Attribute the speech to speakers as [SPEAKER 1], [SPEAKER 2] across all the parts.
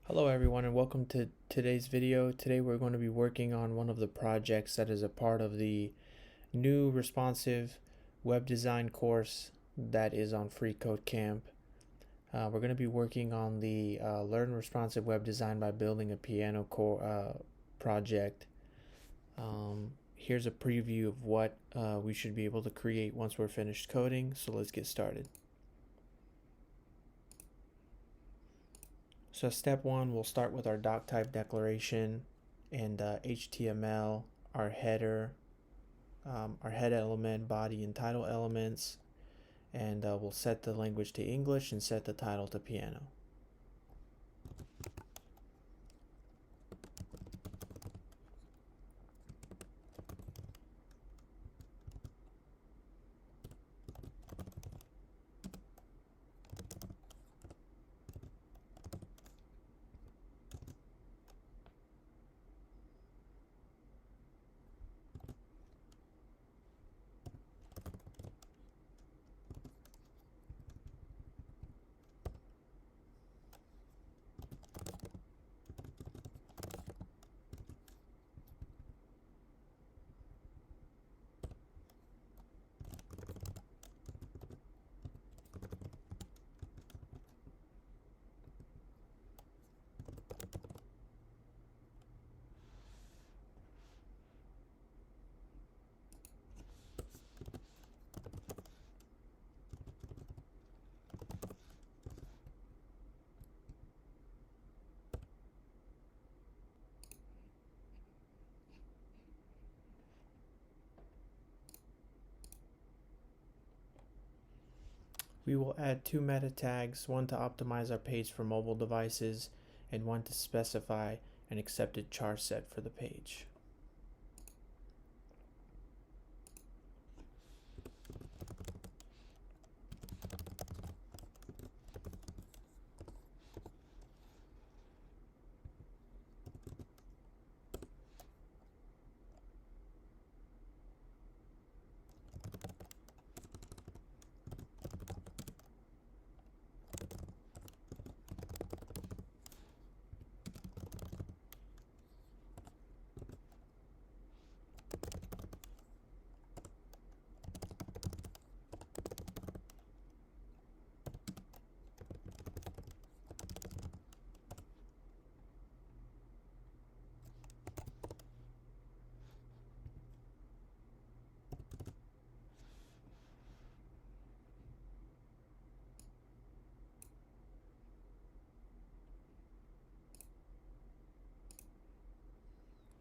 [SPEAKER 1] Hello everyone and welcome to today's video. Today we're going to be working on one of the projects that is a part of the new responsive web design course that is on FreeCodeCamp. We're going to be working on the Learn Responsive Web Design by Building a Piano project. Here's a preview of what we should be able to create once we're finished coding, so let's get started. So step one, we'll start with our doc type declaration and HTML, our header, our head element, body and title elements, and we'll set the language to English and set the title to piano. We will add two meta tags, one to optimize our page for mobile devices and one to specify an accepted char set for the page.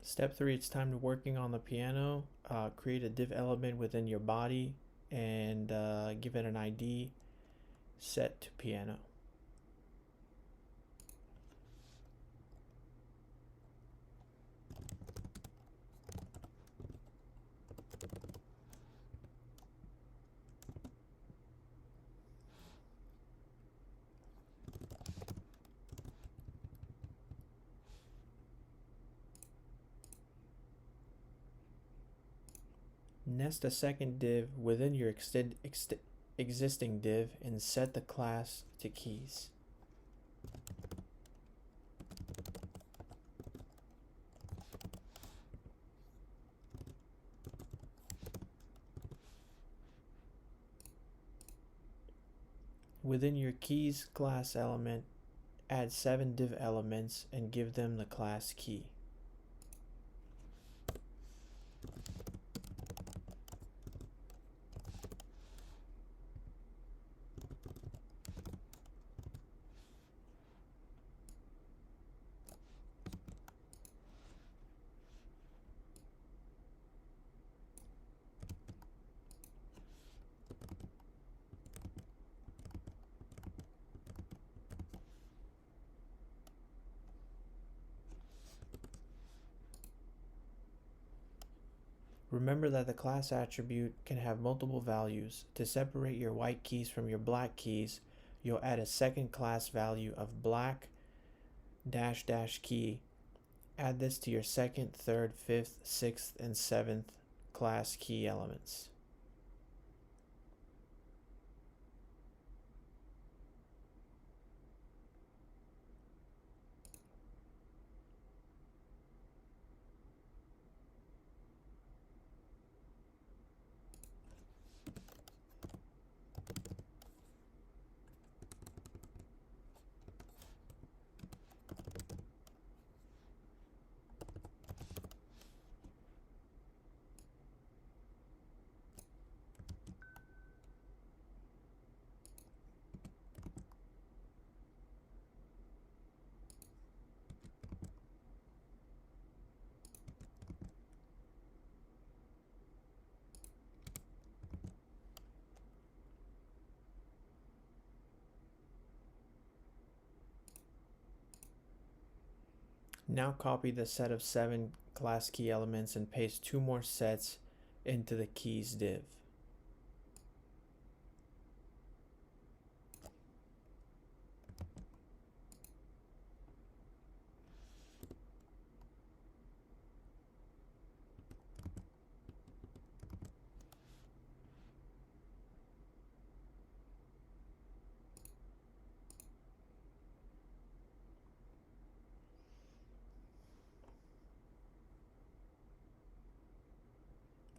[SPEAKER 1] Step 3, it's time to working on the piano. Create a div element within your body and give it an ID set to piano. Nest a second div within your existing div and set the class to keys. Within your keys class element, add 7 div elements and give them the class key. Remember that the class attribute can have multiple values. To separate your white keys from your black keys, you'll add a second class value of black -- key. Add this to your second, third, fifth, sixth, and seventh class key elements. Now copy the set of 7 class key elements and paste 2 more sets into the keys div.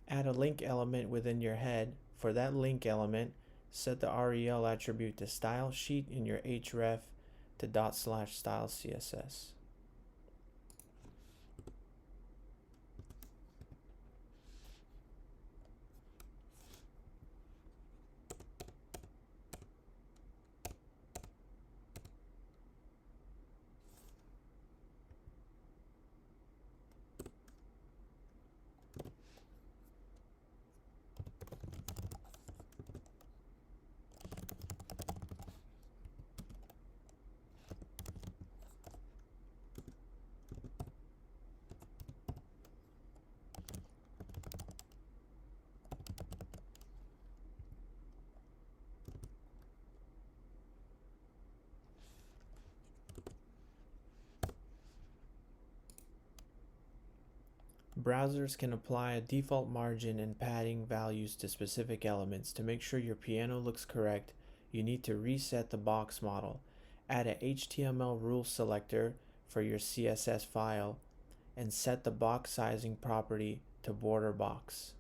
[SPEAKER 1] Add a link element within your head. For that link element, set the rel attribute to style sheet in your href to /style css. Browsers can apply a default margin and padding values to specific elements. To make sure your piano looks correct, you need to reset the box model. Add a HTML rule selector for your CSS file and set the box sizing property to border box.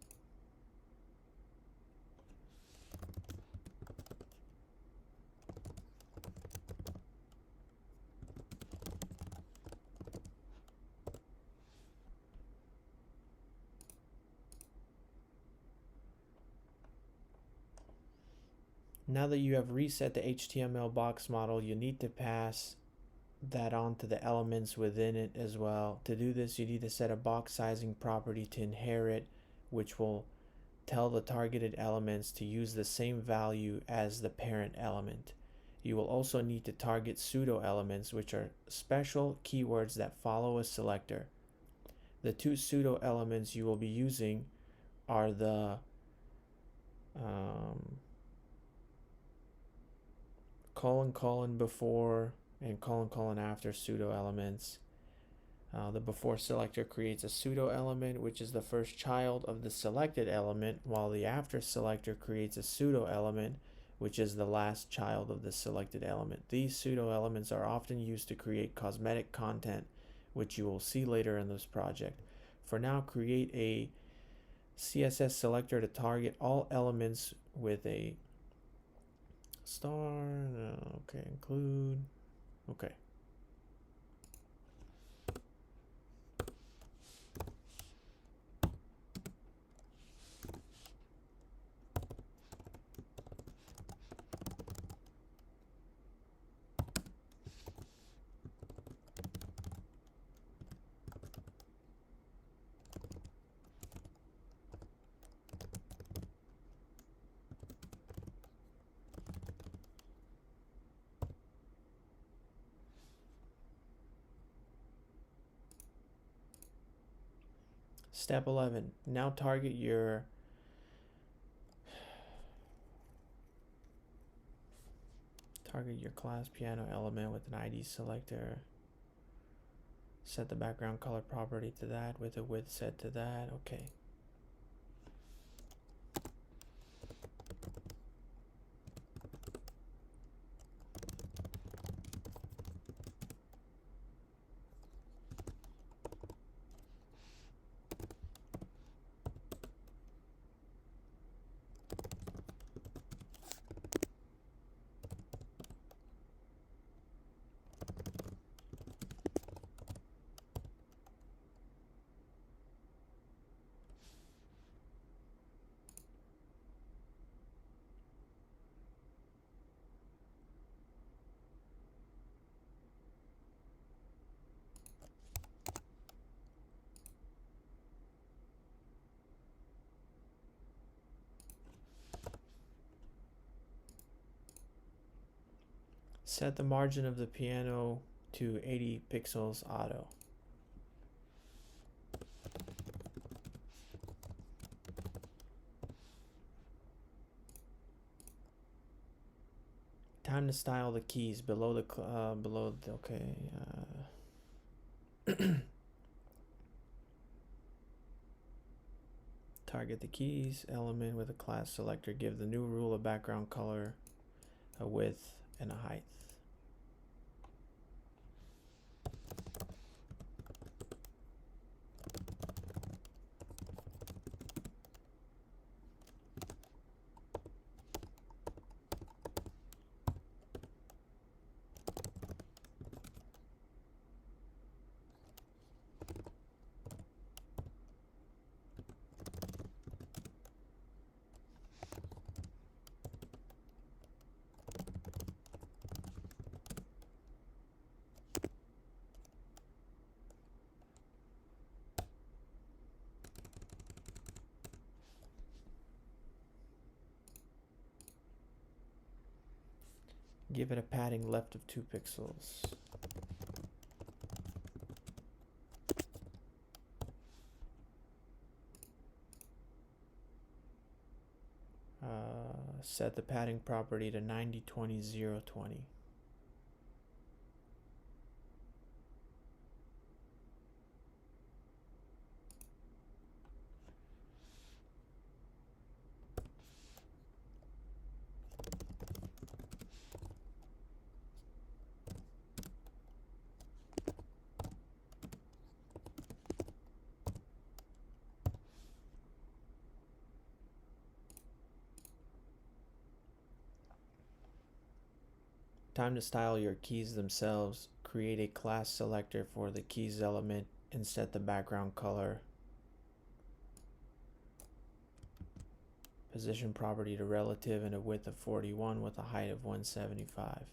[SPEAKER 1] Now that you have reset the HTML box model, you need to pass that on to the elements within it as well. To do this, you need to set a box sizing property to inherit, which will tell the targeted elements to use the same value as the parent element. You will also need to target pseudo elements, which are special keywords that follow a selector. The 2 pseudo elements you will be using are the : before and : after pseudo elements. The before selector creates a pseudo element, which is the first child of the selected element, while the after selector creates a pseudo element, which is the last child of the selected element. These pseudo elements are often used to create cosmetic content, which you will see later in this project. For now, create a CSS selector to target all elements with a star. Okay, include. Okay. Step 11. Now target your class piano element with an ID selector. Set the background color property to that with a width set to that. Okay. Set the margin of the piano to 80 pixels auto. Time to style the keys below the target the keys element with a class selector. Give the new rule a background color, a width, and a height. Give it a padding left of 2 pixels. Set the padding property to 90/20/0/20. Time to style your keys themselves. Create a class selector for the keys element and set the background color. Position property to relative and a width of 41 with a height of 175.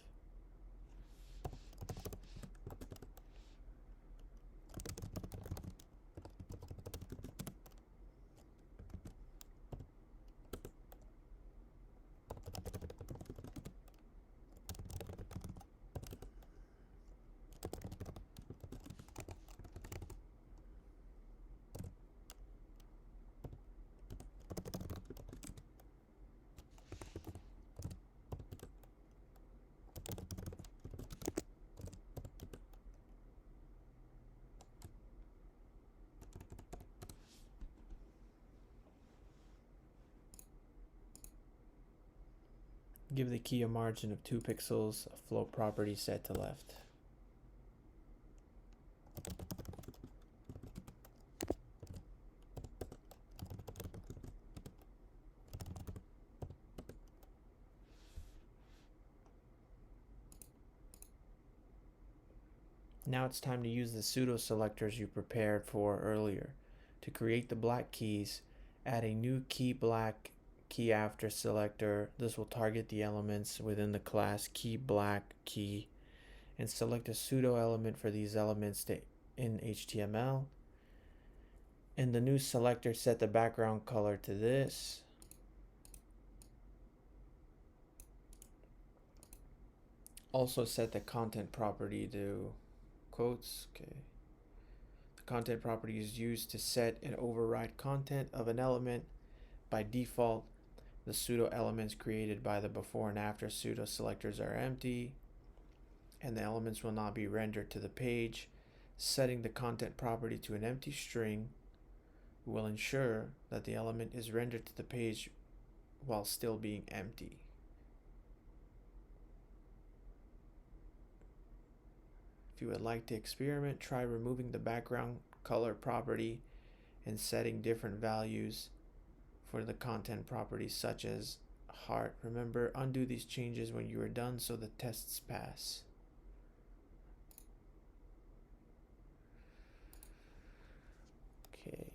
[SPEAKER 1] Give the key a margin of 2 pixels, a float property set to left. Now it's time to use the pseudo selectors you prepared for earlier. To create the black keys, add a new key black key after selector. This will target the elements within the class key black key, and select a pseudo element for these elements in HTML. In the new selector, set the background color to this. Also set the content property to quotes. Okay. The content property is used to set and override content of an element. By default, the pseudo elements created by the before and after pseudo selectors are empty, and the elements will not be rendered to the page. Setting the content property to an empty string will ensure that the element is rendered to the page while still being empty. If you would like to experiment, try removing the background color property and setting different values for the content properties such as heart. Remember, undo these changes when you are done so the tests pass. Okay.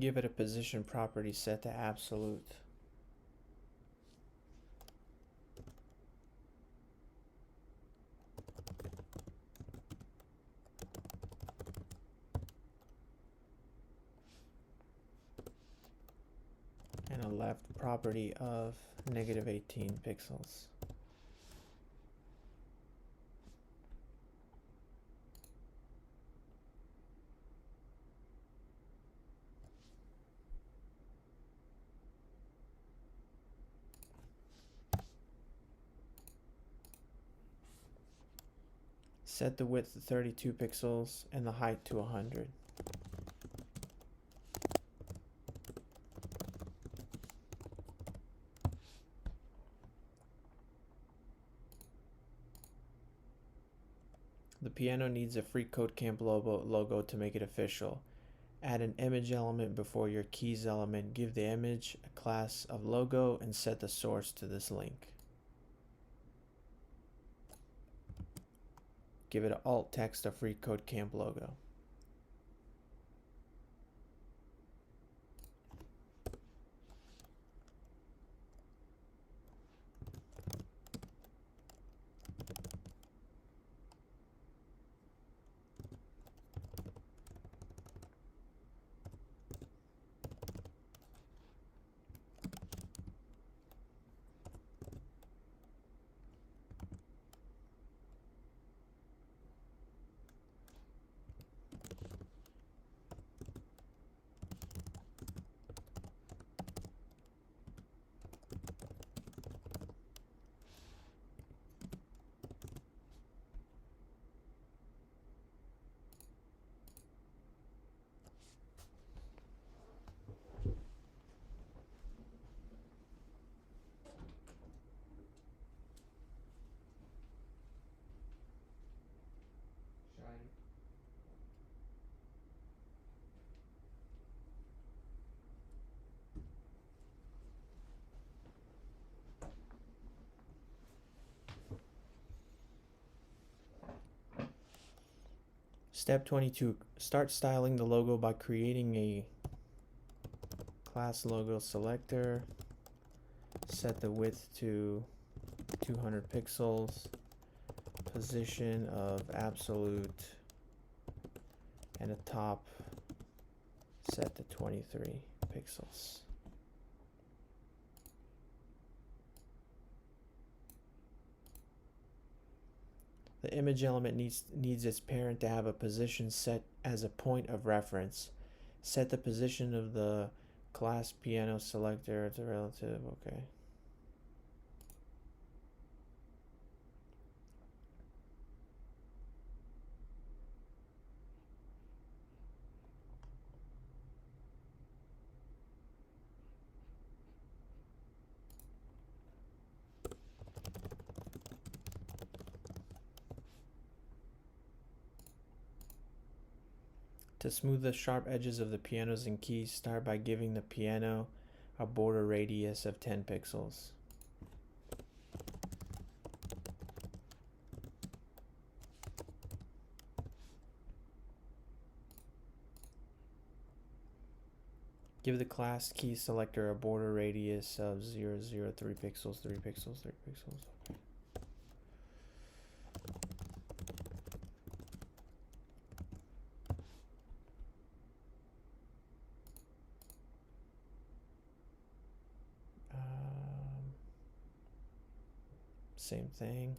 [SPEAKER 1] Give it a position property set to absolute. And a left property of -18 pixels. Set the width to 32 pixels and the height to 100. The piano needs a FreeCodeCamp logo to make it official. Add an image element before your keys element. Give the image a class of logo and set the source to this link. Give it an alt text of FreeCodeCamp logo. Step 22. Start styling the logo by creating a class logo selector. Set the width to 200 pixels. Position of absolute. And a top set to 23 pixels. The image element needs its parent to have a position set as a point of reference. Set the position of the class piano selector to relative. Okay. To smooth the sharp edges of the pianos and keys, start by giving the piano a border radius of 10 pixels. Give the class key selector a border radius of 0.03 pixels, 3 pixels, 3 pixels. Okay. Same thing.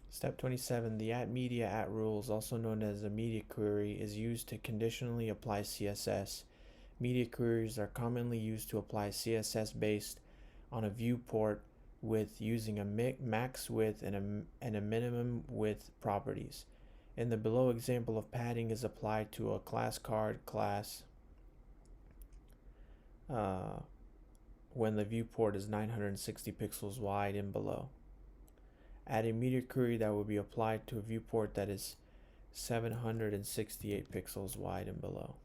[SPEAKER 1] Step 27. The @media@rules, also known as a media query, is used to conditionally apply CSS. Media queries are commonly used to apply CSS based on a viewport with using a max width and a minimum width properties. In the below example of padding is applied to a class card class when the viewport is 960 pixels wide and below. Add a media query that will be applied to a viewport that is 768 pixels wide and below.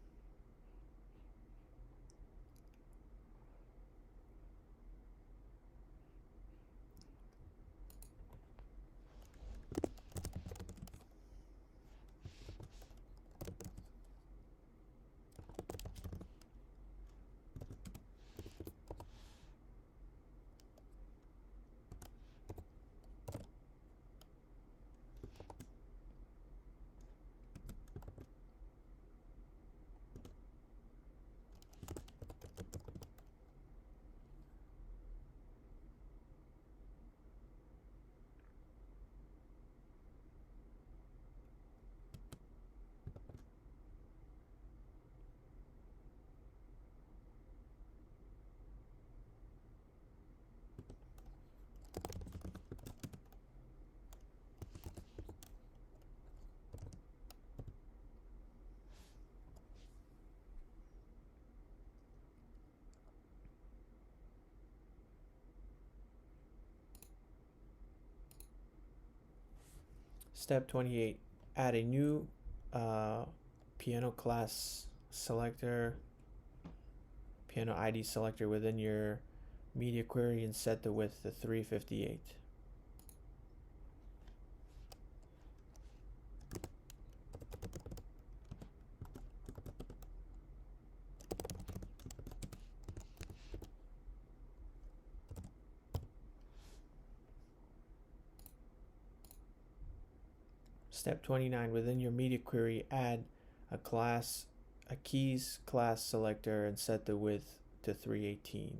[SPEAKER 1] Step 28, add a new piano class selector, piano ID selector within your media query and set the width to 358. Step 29, within your media query, add a keys class selector and set the width to 318.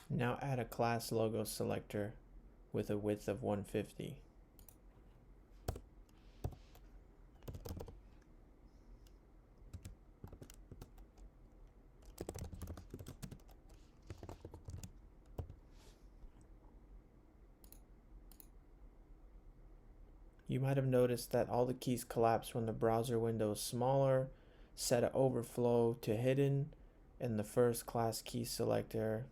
[SPEAKER 1] Now add a class logo selector with a width of 150. You might have noticed that all the keys collapse when the browser window is smaller. Set an overflow to hidden in the first class key selector.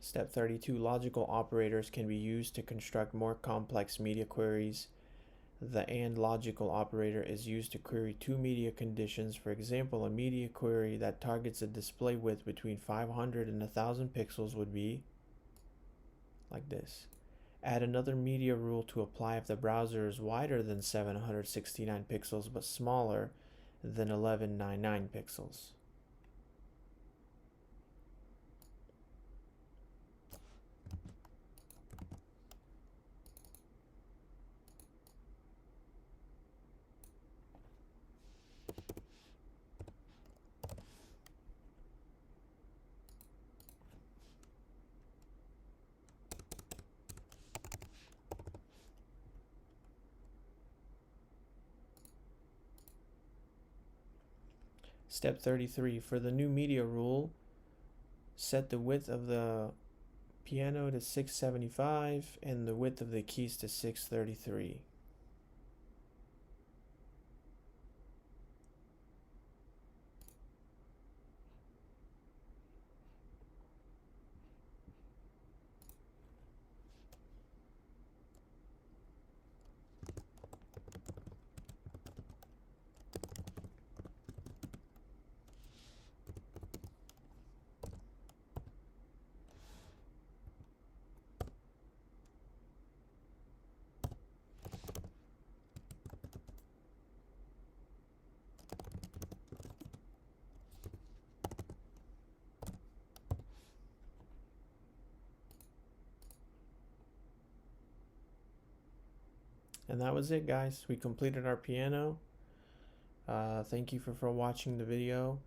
[SPEAKER 1] Step 32, logical operators can be used to construct more complex media queries. The AND logical operator is used to query two media conditions. For example, a media query that targets a display width between 500 and 1000 pixels would be like this. Add another media rule to apply if the browser is wider than 769 pixels but smaller than 1199 pixels. Step 33, for the new media rule, set the width of the piano to 675 and the width of the keys to 633. And that was it, guys. We completed our piano. Thank you for watching the video.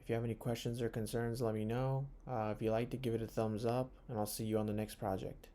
[SPEAKER 1] If you have any questions or concerns, let me know. If you liked it, give it a thumbs up, and I'll see you on the next project.